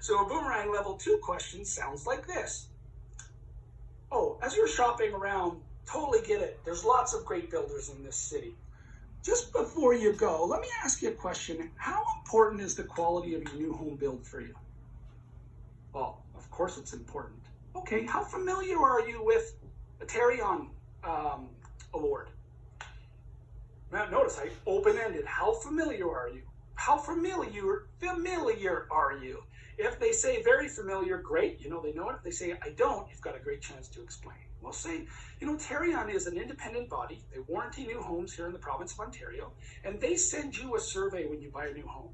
So a boomerang level 2 question sounds like this. Oh, as you're shopping around, totally get it. There's lots of great builders in this city. Just before you go, let me ask you a question. How important is the quality of your new home build for you? Well, of course it's important. Okay, how familiar are you with a Tarion award? Now notice I open-ended. How familiar are you? How familiar are you? If they say very familiar, great, they know it. If they say I don't, you've got a great chance to explain. We'll say, Tarion is an independent body. They warranty new homes here in the province of Ontario, and they send you a survey when you buy a new home.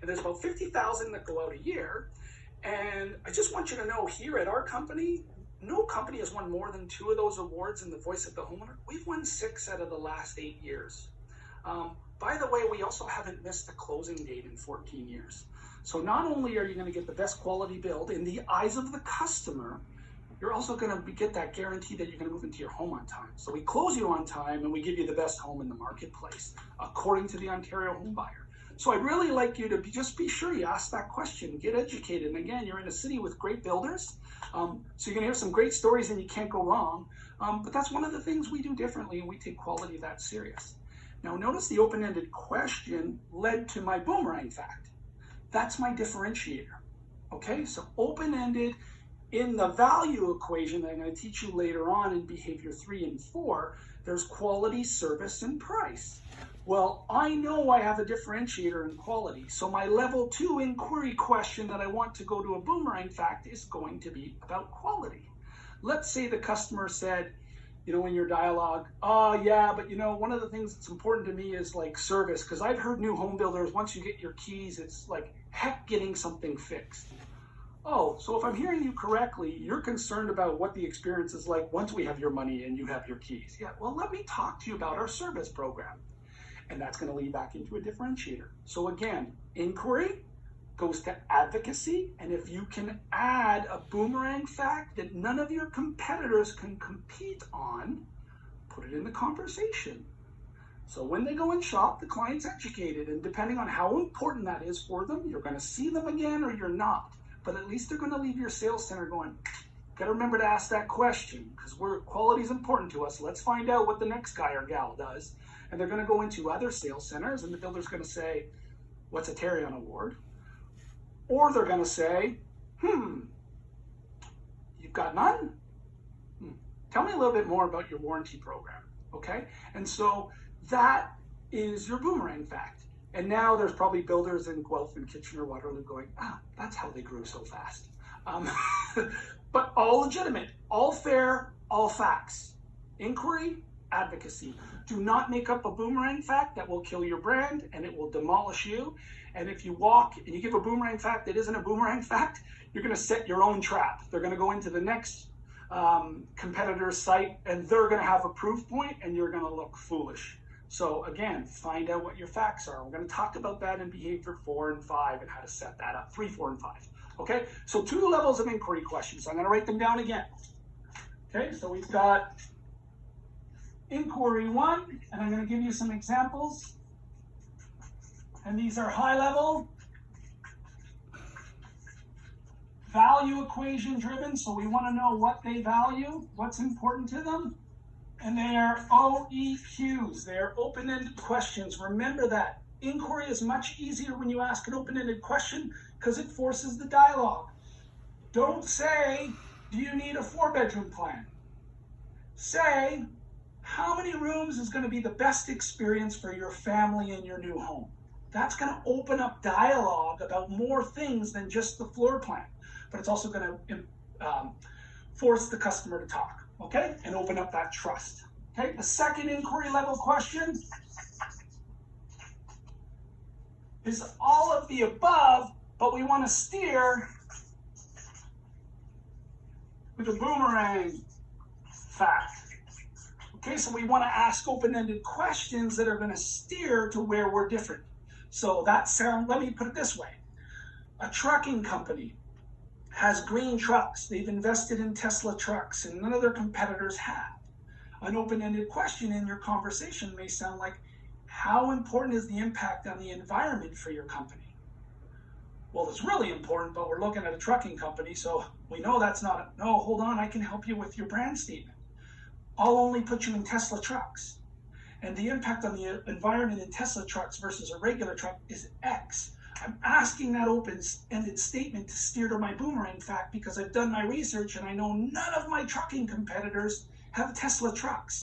And there's about 50,000 that go out a year. And I just want you to know here at our company, no company has won more than 2 of those awards in the voice of the homeowner. We've won 6 out of the last 8 years. By the way, we also haven't missed a closing date in 14 years. So not only are you going to get the best quality build in the eyes of the customer, you're also going to get that guarantee that you're going to move into your home on time. So we close you on time and we give you the best home in the marketplace, according to the Ontario home buyer. So I'd really like you to just be sure you ask that question, get educated. And again, you're in a city with great builders, so you're going to hear some great stories and you can't go wrong. But that's one of the things we do differently, and we take quality that serious. Now notice the open-ended question led to my boomerang fact. That's my differentiator. Okay, so open-ended in the value equation that I'm going to teach you later on in behavior 3 and 4, there's quality, service, and price. Well, I know I have a differentiator in quality, so my level 2 inquiry question that I want to go to a boomerang fact is going to be about quality. Let's say the customer said, in your dialogue, yeah, but one of the things that's important to me is like service, because I've heard new home builders, once you get your keys, it's like heck getting something fixed. Oh, so if I'm hearing you correctly, you're concerned about what the experience is like once we have your money and you have your keys. Yeah, well, let me talk to you about our service program. And that's going to lead back into a differentiator. So again, inquiry goes to advocacy, and if you can add a boomerang fact that none of your competitors can compete on, put it in the conversation. So when they go and shop, the client's educated, and depending on how important that is for them, you're going to see them again or you're not. But at least they're going to leave your sales center going, got to remember to ask that question, because quality is important to us. Let's find out what the next guy or gal does. And they're going to go into other sales centers, and the builder's going to say, what's a Tarion award? Or they're going to say, you've got none? Tell me a little bit more about your warranty program, okay? And so that is your boomerang fact. And now there's probably builders in Guelph and Kitchener-Waterloo going, that's how they grew so fast. But all legitimate, all fair, all facts. Inquiry, advocacy. Do not make up a boomerang fact that will kill your brand and it will demolish you. And if you walk and you give a boomerang fact that isn't a boomerang fact, you're going to set your own trap. They're going to go into the next competitor's site and they're going to have a proof point and you're going to look foolish. So again, find out what your facts are. We're going to talk about that in behavior 4 and 5 and how to set that up. 3, 4, and 5. Okay, so 2 levels of inquiry questions. I'm going to write them down again. Okay, so we've got inquiry 1, and I'm going to give you some examples. And these are high level, value equation driven, so we want to know what they value, what's important to them. And they are OEQs, they are open-ended questions. Remember that. Inquiry is much easier when you ask an open-ended question because it forces the dialogue. Don't say, do you need a 4-bedroom plan? Say, how many rooms is going to be the best experience for your family in your new home? That's going to open up dialogue about more things than just the floor plan. But it's also going to force the customer to talk, okay? And open up that trust. Okay, the second inquiry level question is all of the above, but we want to steer with a boomerang fact. Okay, so we want to ask open-ended questions that are going to steer to where we're different. So let me put it this way. A trucking company has green trucks. They've invested in Tesla trucks and none of their competitors have. An open-ended question in your conversation may sound like, how important is the impact on the environment for your company? Well, it's really important, but we're looking at a trucking company, so we know that's not a, no, hold on, I can help you with your brand statement. I'll only put you in Tesla trucks. And the impact on the environment in Tesla trucks versus a regular truck is X. I'm asking that open-ended statement to steer to my boomerang fact because I've done my research and I know none of my trucking competitors have Tesla trucks.